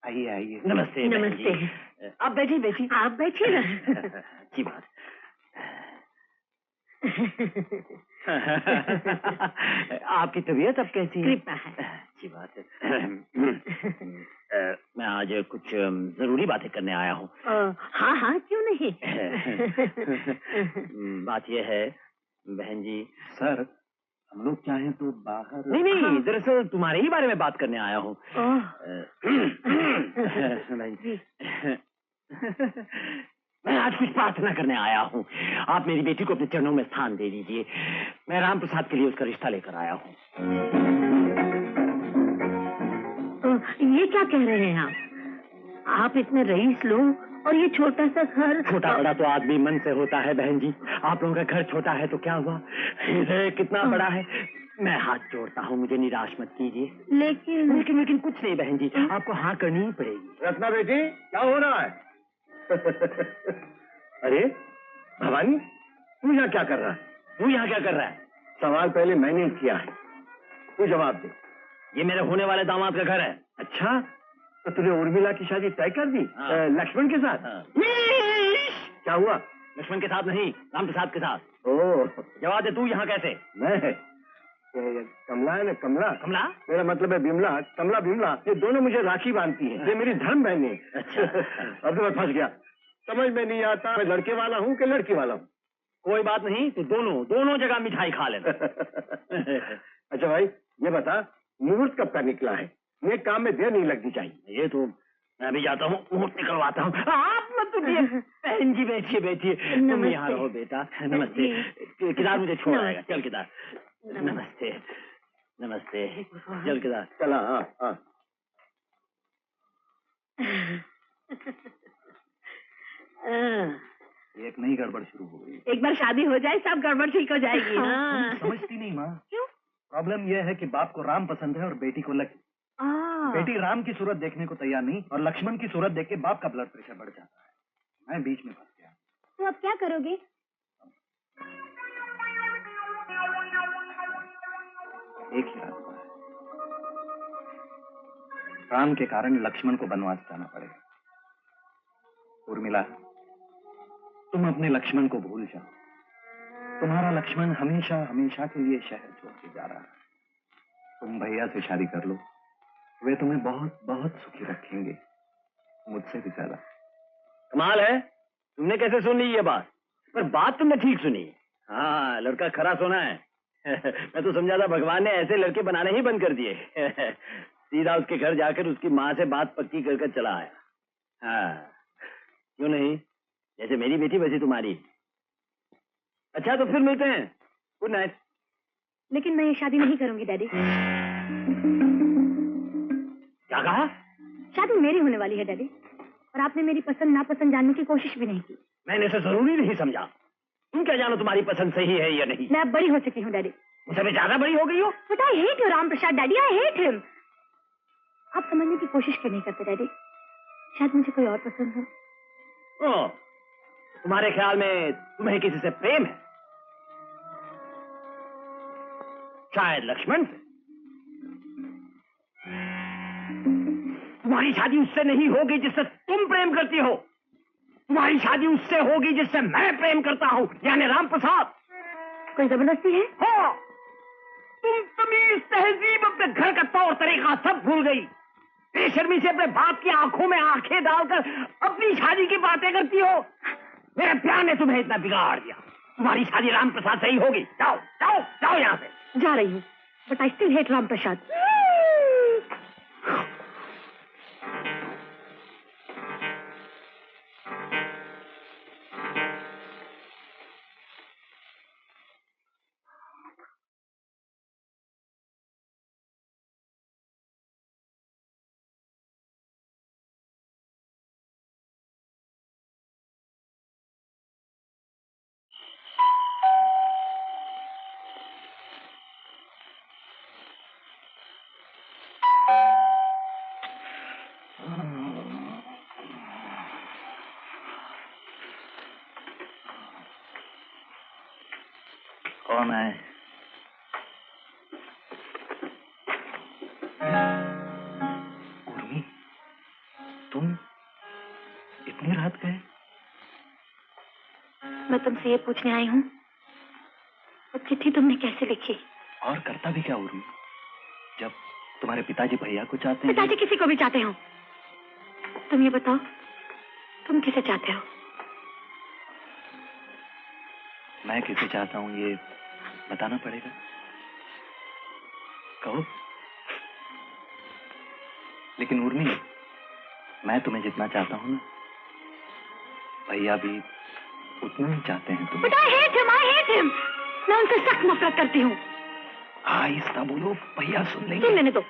आइए आइए। नमस्ते। नमस्ते। आप बैठिए बैठिए। आप बैठिए ना। अच्छी बात। आपकी तबीयत अब कैसी है? कृपा है। अच्छी बात है। मैं आज कुछ जरूरी बातें करने आया हूँ। हाँ हाँ, क्यों नहीं। बात यह है बहन जी। सर, हम लोग चाहें तो बाहर। नहीं, दरअसल तुम्हारे ही बारे में बात करने आया हूँ। मैं आज कुछ प्रार्थना करने आया हूँ। आप मेरी बेटी को अपने चरणों में स्थान दे दीजिए। मैं राम प्रसाद के लिए उसका रिश्ता लेकर आया हूँ। ये क्या कह रहे हैं आप इतने रईस लोग और ये छोटा सा घर। छोटा बड़ा तो आदमी मन से होता है बहन जी। आप लोगों का घर छोटा है तो क्या हुआ, हृदय कितना बड़ा है। मैं हाथ जोड़ता हूँ, मुझे निराश मत कीजिए। लेकिन कुछ नहीं बहन जी, आपको हाँ करनी ही पड़ेगी। रत्ना बेटी, क्या हो रहा है? अरे भवानी, तू यहाँ क्या कर रहा है? तू यहाँ क्या कर रहा है? सवाल पहले मैंने किया है, तू जवाब दे। ये मेरे होने वाले दामाद का घर है। अच्छा, तो तूने उर्मिला की शादी तय कर दी? लक्ष्मण के साथ? क्या हुआ? लक्ष्मण के साथ नहीं, राम प्रसाद के साथ। ओह, जवाब दे, तू यहाँ कैसे? मैं कमला है ना, कमला। कमला? मेरा मतलब है बिमला। कमला बिमला, ये दोनों मुझे राखी बांधती हैं। ये मेरी धर्म बहन है। अच्छा। अब तो मैं फंस गया, समझ में नहीं आता मैं लड़के वाला हूँ कि लड़की वाला हूँ। कोई बात नहीं, तो दोनों जगह मिठाई खा लेना। अच्छा भाई, ये बता, मुहूर्त कब का निकला है? ये काम में देर नहीं लगनी चाहिए। ये तो मैं भी जाता हूँ, मुहूर्त निकलवाता हूँ। आप मत उठिए। बहन जी बैठिए। तुम यहाँ रहो बेटा। नमस्ते। किदार मुझे छोड़ आएगा। चल किदार। नमस्ते। चल किदार। चला। हाँ। एक नई गड़बड़ शुरू हो गई। एक बार शादी हो जाए सब गड़बड़ ठीक हो जाएगी। हाँ। समझती नहीं माँ। क्यों? प्रॉब्लम यह है कि बाप को राम पसंद है और बेटी को लक्ष्मण। बेटी राम की सूरत देखने को तैयार नहीं और लक्ष्मण की सूरत देख के बाप का ब्लड प्रेशर बढ़ जाता है। मैं बीच में फंस गया। तो अब क्या करोगे? एक ही रास्ता है, राम के कारण लक्ष्मण को वनवास जाना पड़ेगा। उर्मिला, तुम अपने लक्ष्मण को भूल जाओ। तुम्हारा लक्ष्मण हमेशा हमेशा के लिए शहर छोड़ के जा रहा है। तुम भैया से शादी कर लो, वे तुम्हें बहुत बहुत सुखी रखेंगे, मुझसे भी ज्यादा। कमाल है, तुमने कैसे सुन ली ये बात? पर बात तुमने ठीक सुनी। हाँ, लड़का खरा सोना है। मैं तो समझा था भगवान ने ऐसे लड़के बनाने ही बंद कर दिए। सीधा उसके घर जाकर उसकी माँ से बात पक्की कर चला आया। हाँ, क्यों नहीं, जैसे मेरी बेटी वैसी तुम्हारी। अच्छा, तो फिर मिलते हैं। Good night. लेकिन मैं ये शादी नहीं करूंगी डैडी। क्या कहा? शादी मेरी होने वाली है डैडी, और आपने मेरी पसंद नापसंद जानने की कोशिश भी नहीं की। मैंने इसे जरूरी नहीं समझा। तुम क्या जानो तुम्हारी पसंद सही है या नहीं? मैं अब बड़ी हो चुकी हूँ डैडी। मुझसे भी ज्यादा बड़ी हो गई हो। But I hate you Ram Prasad daddy, I hate him. आप समझने की कोशिश क्यों नहीं करते डैडी? शायद मुझे कोई और पसंद हो। ओह, तुम्हारे ख्याल में तुम्हें किसी से प्रेम है? शायद लक्ष्मण से। तुम्हारी शादी उससे नहीं होगी जिससे तुम प्रेम करती हो। तुम्हारी शादी उससे होगी जिससे मैं प्रेम करता हूँ, यानी राम प्रसाद। कोई जबरदस्ती है? हाँ, तुम तमीज तहजीब अपने घर का तौर तरीका सब भूल गई। बेशर्मी से अपने बाप की आंखों में आंखें डालकर अपनी शादी की बातें करती हो। मेरे प्यार ने तुम्हें इतना बिगाड़ दिया। तुम्हारी शादी राम प्रसाद से ही होगी। जाओ जाओ जाओ यहाँ से। जा रही हूँ, but I still hate Ram Prasad. कौन है? उर्मी, तुम इतनी रात गए? मैं तुमसे ये पूछने आई हूँ, वो चिट्ठी तुमने कैसे लिखी? और करता भी क्या उर्मी, जब तुम्हारे पिताजी भैया को चाहते हैं। पिताजी किसी को भी चाहते हो? तुम ये बताओ, तुम किसे चाहते हो? मैं किसे चाहता हूँ ये बताना पड़ेगा। कहो। लेकिन उर्मी, मैं तुम्हें जितना चाहता हूँ ना, भैया भी उतना ही चाहते हैं तुम्हें। But I hate him, I hate him. मैं उनसे सख्त नफरत करती हूँ। आहिस्ता बोलो, भैया सुन लेंगे। सुन लेने दो,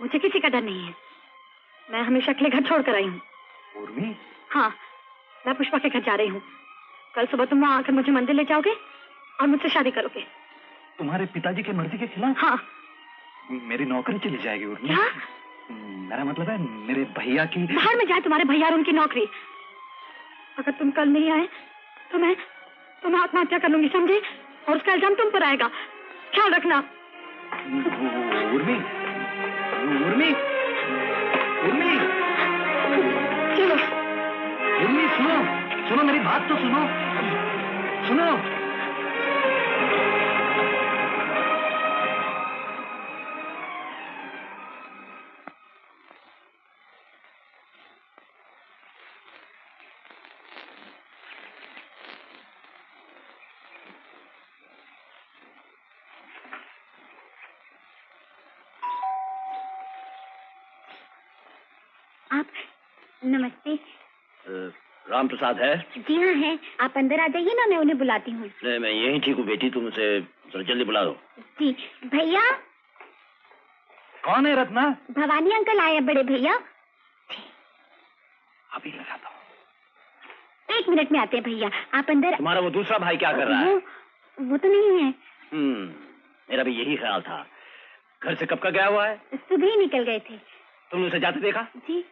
मुझे किसी का डर नहीं है। मैं हमेशा के लिए घर छोड़कर आई हूँ। उर्मी? हाँ, मैं पुष्पा के घर जा रही हूँ। कल सुबह तुम वहाँ आकर मुझे मंदिर ले जाओगे और मुझसे शादी करोगे। तुम्हारे पिताजी की मर्जी के खिलाफ? हाँ। मेरी नौकरी चली जाएगी उर्मी। क्या? मेरा मतलब है मेरे भैया की। बाहर में जाए तुम्हारे भैया और उनकी नौकरी। अगर तुम कल नहीं आए तो मैं आत्महत्या कर लूंगी, समझे? और उसका इल्जाम तुम पर आएगा, ख्याल रखना। उर्मी, उर्मी, उर्मी, चलो। उर्मी सुनो, सुनो मेरी बात तो सुनो, सुनो। आप नमस्ते। राम प्रसाद है? जी हाँ है, आप अंदर आ जाइए ना, मैं उन्हें बुलाती हूँ। नहीं, मैं यहीं ठीक हूँ बेटी, तुम उसे जरा जल्दी बुला दो। जी भैया। कौन है रत्ना? भवानी अंकल आए हैं बड़े भैया। अभी लगाता हूँ। 1 मिनट में आते हैं भैया, आप अंदर। तुम्हारा वो दूसरा भाई क्या कर रहा है? वो तो नहीं है। मेरा भी यही ख्याल था। घर से कब का गया हुआ है? सुबह ही निकल गए थे। तुमने उसे जाते देखा? जी।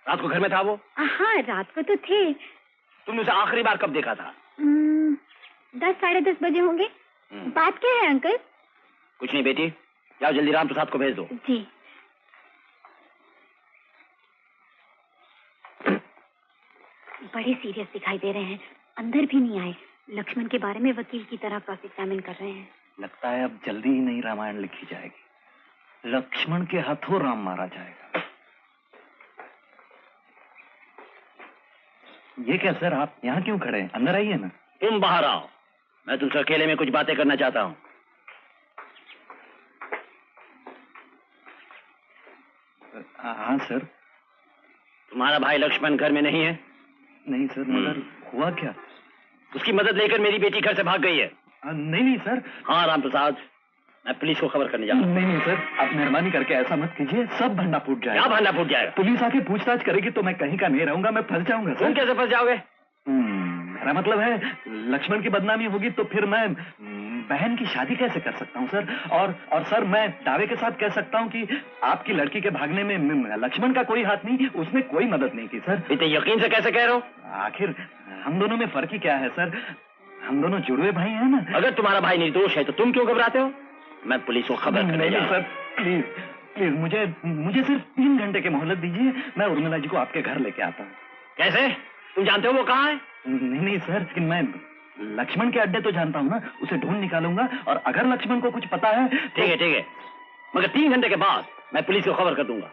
रात को घर में था वो? हाँ, रात को तो थे। तुमने उसे आखिरी बार कब देखा था? 10 साढ़े 10 बजे होंगे। बात क्या है अंकल? कुछ नहीं बेटी, जाओ जल्दी राम प्रसाद को भेज दो। जी। बड़े सीरियस दिखाई दे रहे हैं, अंदर भी नहीं आए। लक्ष्मण के बारे में वकील की तरह क्रॉस एग्जामिन कर रहे हैं। लगता है अब जल्दी ही नई रामायण लिखी जाएगी। लक्ष्मण के हाथों राम मारा जाएगा। ये क्या सर, आप यहाँ क्यों खड़े हैं? अंदर आइए ना। तुम बाहर आओ, मैं तुमसे अकेले में कुछ बातें करना चाहता हूँ। हाँ सर। तुम्हारा भाई लक्ष्मण घर में नहीं है? नहीं सर, मगर हुआ क्या? उसकी मदद लेकर मेरी बेटी घर से भाग गई है। नहीं सर। हाँ राम प्रसाद, मैं पुलिस को खबर करने जा रहा हूँ। नहीं सर, आप मेहरबानी करके ऐसा मत कीजिए, सब भंडा फूट जाएगा। क्या भंडा फूट जाएगा? पुलिस आके पूछताछ करेगी तो मैं कहीं का नहीं रहूंगा, मैं फंस जाऊंगा सर। तुम कैसे फंस जाओगे? मेरा मतलब है लक्ष्मण की बदनामी होगी तो फिर मैं बहन की शादी कैसे कर सकता हूँ सर? और सर, मैं दावे के साथ कह सकता हूँ कि आपकी लड़की के भागने में लक्ष्मण का कोई हाथ नहीं, उसने कोई मदद नहीं की सर। इतने यकीन से कैसे कह रहे हो? आखिर हम दोनों में फर्क ही क्या है सर? हम दोनों जुड़वे भाई हैं ना। अगर तुम्हारा भाई निर्दोष है तो तुम क्यों घबराते हो? मैं पुलिस को खबर करने जा रहा हूं। सर प्लीज प्लीज, मुझे सिर्फ 3 घंटे की मोहलत दीजिए, मैं उर्मिला जी को आपके घर लेके आता हूँ। कैसे? तुम जानते हो वो कहाँ है? नहीं सर, लेकिन मैं लक्ष्मण के अड्डे तो जानता हूँ ना, उसे ढूंढ निकालूंगा और अगर लक्ष्मण को कुछ पता है। ठीक है, मगर 3 घंटे के बाद मैं पुलिस को खबर कर दूंगा।